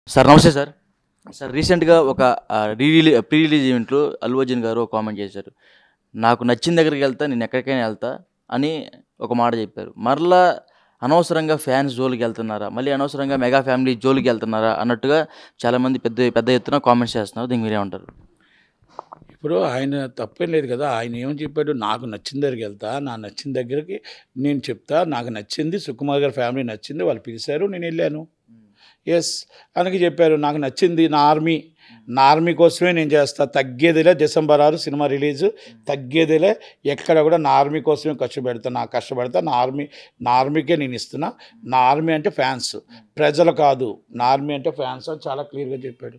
Sir నమస్తే sir. Sir రీసెంట్‌గా ఒక ప్రీ రిలీజ్ ఈవెంట్‌లో అల్లు అర్జున్ గారు ఒక కామెంట్ చేశారు. నాకు నచ్చిన దగ్గరికెళ్తా, నేనెక్కడికైనా ఎళ్తా అని ఒక మాట చెప్పారు. మరలా అనవసరంగా ఫ్యాన్స్ జోలికెళ్తున్నారా? మళ్ళీ అనవసరంగా మెగా ఫ్యామిలీ జోలికెళ్తున్నారా? అన్నట్టుగా చాలామంది పెద్ద పెద్ద ఎత్తున కామెంట్స్ చేస్తున్నారు. దీనికి మీరేమంటారు? ఇప్పుడు ఆయన తప్పేం లేదు కదా! ఆయన ఏమని చెప్పాడు, నాకు నచ్చిన దగ్గరికెళ్తా, నా నచ్చిన దగ్గరికి నేను చెప్తా, నాకు నచ్చింది సుకుమార్ గారి ఫ్యామిలీ నచ్చింది, వాళ్ళు పిలిచారు నేనెళ్ళాను. యెస్ అనకి చెప్పారు. నాకు నచ్చింది నా ఆర్మీ కోసమే నేను చేస్తా. తగ్గేదిలే డిసెంబర్ 6 సినిమా రిలీజు. తగ్గేదిలే. ఎక్కడ కూడా నా ఆర్మీ కోసమే కష్టపడతా. నా ఆర్మీకే నేను ఇస్తున్నా. నా ఆర్మీ అంటే ఫ్యాన్స్. ప్రజలు కాదు. నా ఆర్మీ అంటే ఫ్యాన్స్ అని చాలా క్లియర్‌గా చెప్పాడు.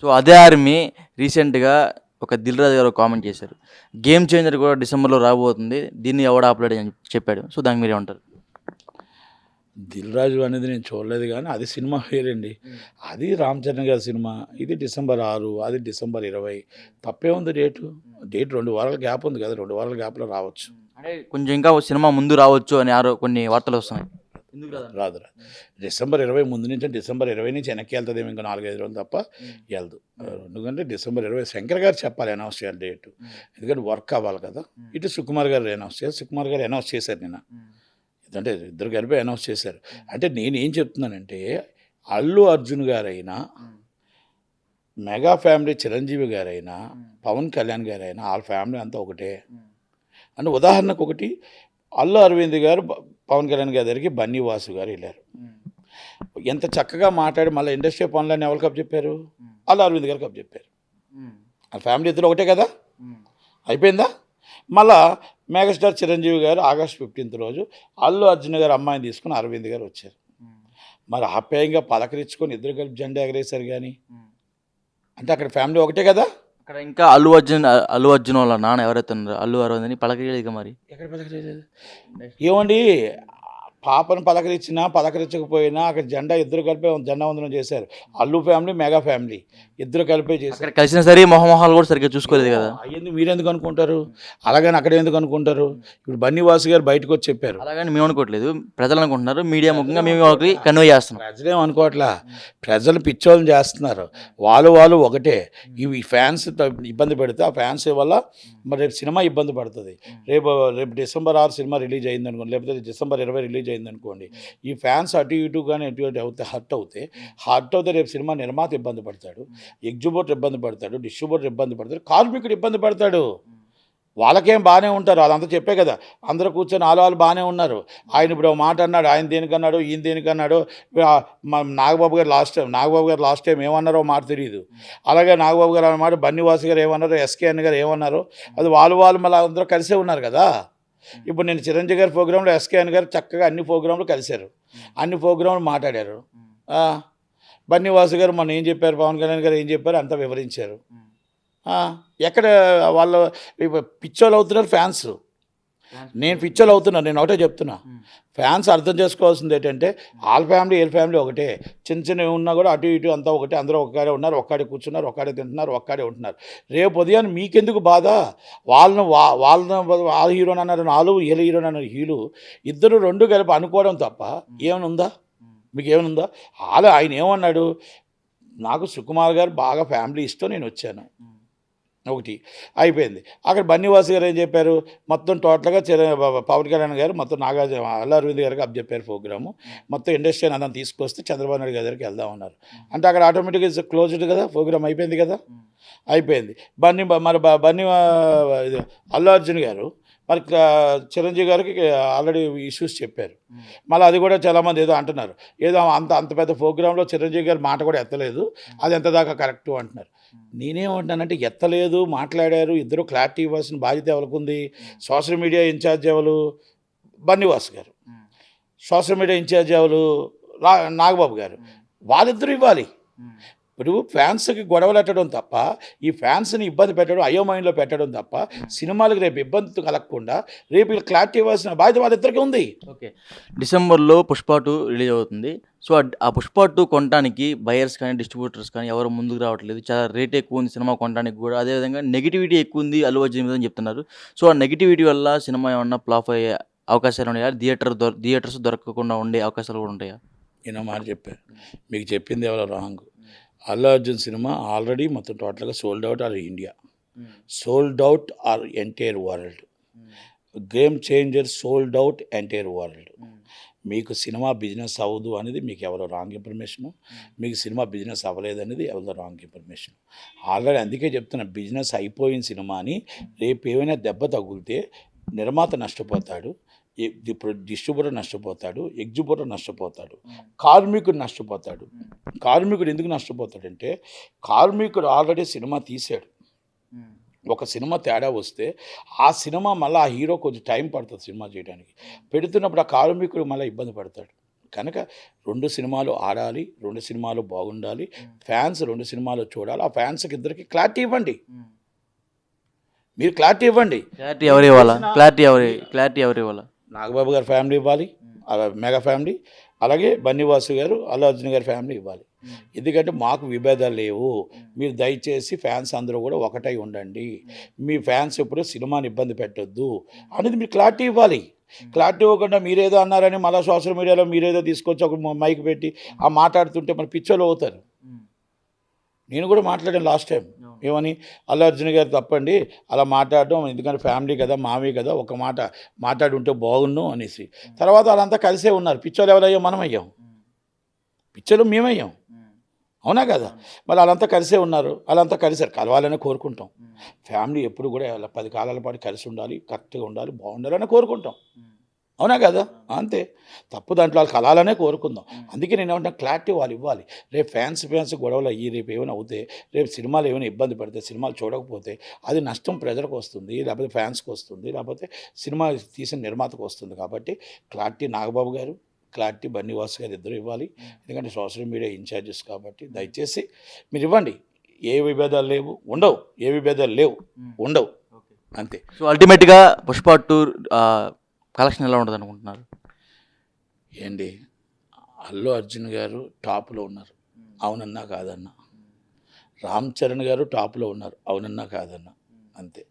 సో అదే ఆర్మీ రీసెంట్‌గా ఒక 'దిల్ రాజు' గారు ఒక కామెంట్ చేశారు. గేమ్ చేంజర్ కూడా డిసెంబర్‌లో రాబోతుంది. దీన్ని ఎవడు ఆపలేడు అని చెప్పాడు. సో దానికి మీరేమంటారు? 'దిల్ రాజు' అనేది నేను చూడలేదు గానీ, అది సినిమా వేరండి. అది రామ్ చరణ్ గారి సినిమా. ఇది డిసెంబర్ 6, అది డిసెంబర్ 20. తప్పేముంది డేటు? డేట్ 2 వారాల గ్యాప్ ఉంది కదా! 2 వారాల గ్యాప్‌లో రావచ్చు. అంటే కొంచెం ఇంకా ఓ సినిమా ముందు రావచ్చు అని కొన్ని వార్తలు వస్తున్నాయి. ఎందుకు రాదంటారు? రాదు. డిసెంబర్ 20 ముందు నుంచి డిసెంబర్ 20 నుంచి వెనక్కి వెళ్తదేమో ఇంకో 4, 5 రోజులు తప్ప ఎళ్ళదు. ఎందుకంటే డిసెంబర్ 20 శంకర్ గారు చెప్పాలి అనౌన్స్ చేయాలి డేటు. ఎందుకంటే వర్క్ అవ్వాలి కదా! ఇటు సుకుమార్ గారు అనౌన్స్ చేయాలి. సుకుమార్ గారు అనౌన్స్ చేశారు నిన్న. ఎందుకంటే ఇద్దరు కలిపి అనౌన్స్ చేశారు. అంటే నేనేం చెప్తున్నానంటే, అల్లు అర్జున్ గారైనా, మెగా ఫ్యామిలీ చిరంజీవి గారైనా, పవన్ కళ్యాణ్ గారైనా ఆళ్ళ ఫ్యామిలీ అంతా ఒకటే. అంటే ఉదాహరణకు ఒకటి, అల్లు అరవింద్ గారు పవన్ కళ్యాణ్ గారి దగ్గరికి బన్నీ వాసు గారు వెళ్ళారు. ఎంత చక్కగా మాట్లాడి మళ్ళీ ఇండస్ట్రీ పనులన్నీ ఎవరికి అప్పచెప్పారు? అల్లు అరవింద్ గారికి అప్పచెప్పారు. వాళ్ళ ఫ్యామిలీ ఇద్దరు ఒకటే కదా, అయిపోయిందా? మళ్ళా మెగాస్టార్ చిరంజీవి గారు ఆగస్ట్ 15th రోజు అల్లు అర్జున్ గారు అమ్మాయిని తీసుకుని అరవింద్ గారు వచ్చారు. మరి ఆప్యాయంగా పలకరించుకొని ఇద్దరు కలిపి జెండా ఎగరేశారు. కానీ అంటే అక్కడ ఫ్యామిలీ ఒకటే కదా. అక్కడ ఇంకా అల్లు అర్జున్ వాళ్ళ నాన్న ఎవరైతే ఉన్నారో అల్లు అరవింద్ని పలకరియలేదు మరి. ఎక్కడ పలకరించలేదు? ఏమండి, పాపను పలకరించినా పలకరించకపోయినా అక్కడ జెండా ఇద్దరు కలిపే జెండా వందనం చేశారు. అల్లు ఫ్యామిలీ, మెగా ఫ్యామిలీ ఇద్దరు కలిపే చేశారు. అక్కడ కలిసిన సరే మొహమొహాలు కూడా సరిగ్గా చూసుకోలేదు కదా. అయ్యింది మీరెందుకు అనుకుంటారు? అలాగని అక్కడ ఎందుకు అనుకుంటారు? ఇప్పుడు బన్నీ వాసు గారు బయటకు వచ్చి చెప్పారు. అలాగని మేము అనుకోవట్లేదు, ప్రజలు అనుకుంటున్నారు. మీడియా ముఖంగా మేము వాళ్ళకి కన్వే చేస్తున్నాం. ప్రజలేం అనుకోవట్లా, ప్రజలు పిచ్చోళ్ళని చేస్తున్నారు. వాళ్ళు ఒకటే. ఇవి ఫ్యాన్స్ ఇబ్బంది పెడితే ఆ ఫ్యాన్స్ వల్ల మరి రేపు సినిమా ఇబ్బంది పడుతుంది. రేపు డిసెంబర్ 6 సినిమా రిలీజ్ అయింది అనుకోండి, లేకపోతే డిసెంబర్ 20 రిలీజ్ అయింది అనుకోండి, ఈ ఫ్యాన్స్ అటు ఇటు కానీ ఎటు అవుతే హర్ట్ అవుతే రేపు సినిమా నిర్మాత ఇబ్బంది పడతాడు, ఎగ్జిబ్యూటర్ ఇబ్బంది పడతాడు, డిస్ట్రిబ్యూటర్ ఇబ్బంది పడతాడు, కార్మికుడు ఇబ్బంది పడతాడు. వాళ్ళకేం బాగానే ఉంటారు, అదంతా చెప్పే కదా. అందరూ కూర్చొని వాళ్ళు బాగానే ఉన్నారు. ఆయన ఇప్పుడు ఒక మాట అన్నాడు, ఆయన దేనికన్నాడు, ఈయన దేనికన్నాడు. నాగబాబు గారు లాస్ట్ టైం ఏమన్నారో మాట తెలియదు. అలాగే నాగబాబు గారు అన్నమాట, బన్నీవాసు గారు ఏమన్నారో, ఎస్కేఎన్ గారు ఏమన్నారో, అది వాళ్ళు మళ్ళీ అందరూ కలిసే ఉన్నారు కదా. ఇప్పుడు నేను చిరంజీవి గారి ప్రోగ్రాంలో ఎస్కేఎన్ గారు చక్కగా అన్ని ప్రోగ్రాంలు కలిశారు, అన్ని ప్రోగ్రాంలు మాట్లాడారు. బన్నీవాసు గారు మొన్న ఏం చెప్పారు, పవన్ కళ్యాణ్ గారు ఏం చెప్పారు అంతా వివరించారు. ఎక్కడ వాళ్ళు పిచ్చోళ్ళు అవుతున్నారు ఫ్యాన్స్. నేను పిచ్చోళ్ళు అవుతున్నాను. నేను ఒకటే చెప్తున్నా, ఫ్యాన్స్ అర్థం చేసుకోవాల్సింది ఏంటంటే వాళ్ళ ఫ్యామిలీ వీళ్ళ ఫ్యామిలీ ఒకటే. చిన్న ఉన్నా కూడా అటు ఇటు అంతా ఒకటే. అందరూ ఒక్కడే ఉన్నారు, ఒక్కడే కూర్చున్నారు, ఒక్కడే తింటున్నారు, ఒక్కడే ఉంటున్నారు. రేపు ఉదయాన్ని మీకెందుకు బాధ? వాళ్ళ హీరోని అన్నారు నాలుగు, వీళ్ళ హీరోని అన్నారు హీరో, ఇద్దరు రెండు కలిపి అనుకోవడం తప్ప ఏమైనా మీకు ఏమైనా ఆయన ఏమన్నాడు, నాకు సుకుమార్ గారు బాగా ఫ్యామిలీ ఇష్టం, నేను వచ్చాను, ఒకటి అయిపోయింది. అక్కడ బన్నీవాసు గారు ఏం చెప్పారు, మొత్తం టోటల్గా పవన్ కళ్యాణ్ గారు మొత్తం అల్లు అరవింద్ గారికి అప్పచెప్పారు ప్రోగ్రాము. మొత్తం ఇండస్ట్రీ అంతా తీసుకొస్తే చంద్రబాబు నాయుడు గారి దగ్గరికి వెళ్దామన్నారు. అంటే అక్కడ ఆటోమేటిక్గా క్లోజ్డ్ కదా, ప్రోగ్రామ్ అయిపోయింది కదా, అయిపోయింది. బన్నీ అల్లు అర్జున్ గారు మరి చిరంజీవి గారికి ఆల్రెడీ ఇష్యూస్ చెప్పారు. మళ్ళీ అది కూడా చాలామంది ఏదో అంటున్నారు, ఏదో అంత పెద్ద ప్రోగ్రాంలో చిరంజీవి గారి మాట కూడా ఎత్తలేదు, అది ఎంత దాకా కరెక్టు అంటున్నారు. నేనేమంటున్నానంటే, ఎత్తలేదు, మాట్లాడారు, ఇద్దరు క్లారిటీ ఇవ్వాల్సిన బాధ్యత ఎవరికి ఉంది? సోషల్ మీడియా ఇన్ఛార్జ్ ఎవరు? బన్నీవాసు గారు. సోషల్ మీడియా ఇన్ఛార్జ్ ఎవరు? నాగబాబు గారు. వాళ్ళిద్దరూ ఇవ్వాలి. ఇప్పుడు ఫ్యాన్స్కి గొడవలు పెట్టడం తప్ప, ఈ ఫ్యాన్స్ని ఇబ్బంది పెట్టడం, అయోమయంలో పెట్టడం తప్ప, సినిమాలకు రేపు ఇబ్బంది కలగకుండా రేపు వీళ్ళు క్లారిటీ ఇవ్వాల్సిన బాధ్యత వాళ్ళిద్దరికీ ఉంది. ఓకే, డిసెంబర్లో పుష్ప 2 రిలీజ్ అవుతుంది. సో ఆ పుష్ప 2 కొనడానికి బయర్స్ కానీ డిస్ట్రిబ్యూటర్స్ కానీ ఎవరు ముందుకు రావట్లేదు. చాలా రేట్ ఎక్కువ ఉంది సినిమా కొనడానికి కూడా. అదేవిధంగా నెగిటివిటీ ఎక్కువ ఉంది అల్లు అర్జున్ మీద అని చెప్తున్నారు. సో ఆ నెగిటివిటీ వల్ల సినిమా ఏమన్నా ఫ్లాప్ అయ్యే అవకాశాలు ఉన్నాయా? థియేటర్స్ దొరకకుండా ఉండే అవకాశాలు కూడా ఉంటాయా? నేను మాట చెప్పాను, మీకు చెప్పింది ఎవరో wrong. Allu Arjun cinema already మొత్తం టోటల్గా sold out are India, sold out are entire world. Game changer sold out entire world. మీకు సినిమా బిజినెస్ అవ్వదు అనేది మీకు ఎవరో రాంగ్ ఇన్ఫర్మేషను, మీకు సినిమా బిజినెస్ అవ్వలేదు అనేది ఎవరో రాంగ్ ఇన్ఫర్మేషన్. ఆల్రెడీ అందుకే చెప్తున్నా, బిజినెస్ అయిపోయిన సినిమాని రేపు ఏమైనా దెబ్బ తగిలితే నిర్మాత నష్టపోతాడు, ఇప్పుడు డిస్ట్రిబ్యూటర్ నష్టపోతాడు, ఎగ్జిబ్యూటర్ నష్టపోతాడు, కార్మికుడు నష్టపోతాడు. కార్మికుడు ఎందుకు నష్టపోతాడంటే, కార్మికుడు ఆల్రెడీ సినిమా తీశాడు, ఒక సినిమా తేడా వస్తే ఆ సినిమా మళ్ళీ ఆ హీరో కొంచెం టైం పడుతుంది సినిమా చేయడానికి, పెడుతున్నప్పుడు ఆ కార్మికుడు మళ్ళీ ఇబ్బంది పడతాడు. కనుక 2 సినిమాలు ఆడాలి, 2 సినిమాలు బాగుండాలి, ఫ్యాన్స్ 2 సినిమాలు చూడాలి. ఆ ఫ్యాన్స్కి ఇద్దరికి క్లారిటీ ఇవ్వండి, మీరు క్లారిటీ ఇవ్వండి. క్లారిటీ ఎవరు ఇవ్వాలా? క్లారిటీ ఎవరు ఇవ్వాలా? నాగబాబు గారి ఫ్యామిలీ ఇవ్వాలి, మెగా ఫ్యామిలీ, అలాగే బన్నీవాసు గారు, అల్లు అర్జున్ గారి ఫ్యామిలీ ఇవ్వాలి. ఎందుకంటే మాకు విభేదాలు లేవు, మీరు దయచేసి ఫ్యాన్స్ అందరూ కూడా ఒకటై ఉండండి, మీ ఫ్యాన్స్ ఎప్పుడు సినిమాని ఇబ్బంది పెట్టొద్దు అనేది మీరు క్లారిటీ ఇవ్వాలి. క్లారిటీ ఇవ్వకుండా మీరేదో అన్నారని మళ్ళీ సోషల్ మీడియాలో మీరేదో తీసుకొచ్చి ఒక మైక్ పెట్టి ఆ మాట్లాడుతుంటే మన పిచ్చోళ్ళు అవుతారు. నేను కూడా మాట్లాడాను లాస్ట్ టైం, ఏమని, అల్లు అర్జున్ గారు తప్పండి అలా మాట్లాడడం, ఎందుకంటే ఫ్యామిలీ కదా, మావి కదా, ఒక మాట మాట్లాడి ఉంటే బాగుండు అనేసి. తర్వాత వాళ్ళంతా కలిసే ఉన్నారు. పిచ్చోళ్ళు ఎవరయ్యాం? మనం అయ్యాం, పిచ్చోళ్ళు మేమయ్యాం, అవునా కదా? మరి వాళ్ళంతా కలిసే ఉన్నారు, వాళ్ళంతా కలిసారు, కలవాలని కోరుకుంటాం. ఫ్యామిలీ ఎప్పుడు కూడా 10 కాలాల పాటు కలిసి ఉండాలి, కరెక్ట్గా ఉండాలి, బాగుండాలని కోరుకుంటాం, అవునా కదా? అంతే, తప్పు దాంట్లో వాళ్ళు కలాలనే కోరుకుందాం. అందుకే నేను ఏమంటున్నా, క్లారిటీ వాళ్ళు ఇవ్వాలి. రేపు ఫ్యాన్స్ గొడవలు అయ్యి రేపు ఏమైనా అవుతే, రేపు సినిమాలు ఏమైనా ఇబ్బంది పడితే, సినిమాలు చూడకపోతే అది నష్టం ప్రజలకు వస్తుంది, లేకపోతే ఫ్యాన్స్కి వస్తుంది, లేకపోతే సినిమా తీసిన నిర్మాతకు వస్తుంది. కాబట్టి క్లారిటీ నాగబాబు గారు, క్లారిటీ బన్నీవాస్ గారు ఇద్దరు ఇవ్వాలి. ఎందుకంటే సోషల్ మీడియా ఇన్ఛార్జెస్ కాబట్టి దయచేసి మీరు ఇవ్వండి. ఏ విభేదాలు లేవు, ఉండవు, ఏ విభేదాలు లేవు, ఉండవు, అంతే. సో అల్టిమేట్గా పుష్ప 2 కలెక్షన్ ఎలా ఉంటుంది అనుకుంటున్నారు? ఏంటి, అల్లు అర్జున్ గారు టాప్లో ఉన్నారు, అవునన్నా కాదన్నా. రామ్ చరణ్ గారు టాప్లో ఉన్నారు, అవునన్నా కాదన్నా. అంతే,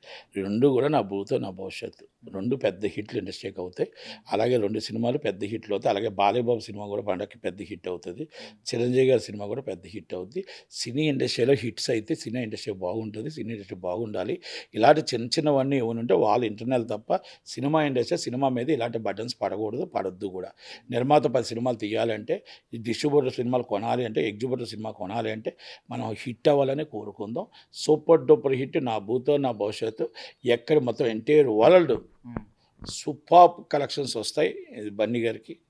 2 కూడా నా భూతో నా భవిష్యత్తు. 2 పెద్ద హిట్లు ఇండస్ట్రీకి అవుతాయి. అలాగే 2 సినిమాలు పెద్ద హిట్లు అవుతాయి. అలాగే బాలయ్యబాబు సినిమా కూడా పండగకి పెద్ద హిట్ అవుతుంది. చిరంజీవి గారి సినిమా కూడా పెద్ద హిట్ అవుతుంది. సినీ ఇండస్ట్రీలో హిట్స్ అయితే సినీ ఇండస్ట్రీ బాగుంటుంది, సినీ ఇండస్ట్రీ బాగుండాలి. ఇలాంటి చిన్న చిన్నవన్నీ ఏమనుంటే వాళ్ళు ఇంటర్నల్ తప్ప సినిమా ఇండస్ట్రీ, సినిమా మీద ఇలాంటి బటన్స్ పడకూడదు, పడొద్దు కూడా. నిర్మాత 10 సినిమాలు తీయాలంటే, ఈ డిస్ట్రిబ్యూటర్ సినిమాలు కొనాలి అంటే, ఎగ్జిబ్యూటర్ సినిమా కొనాలి అంటే మనం హిట్ అవ్వాలని కోరుకుందాం. సూపర్ డూపర్ హిట్ నా భూతో నా భవిష్యత్తు. ఎక్కడ మొత్తం ఎంటైర్ వరల్డ్ సూపర్ కలెక్షన్స్ వస్తాయి బన్నీ గారికి.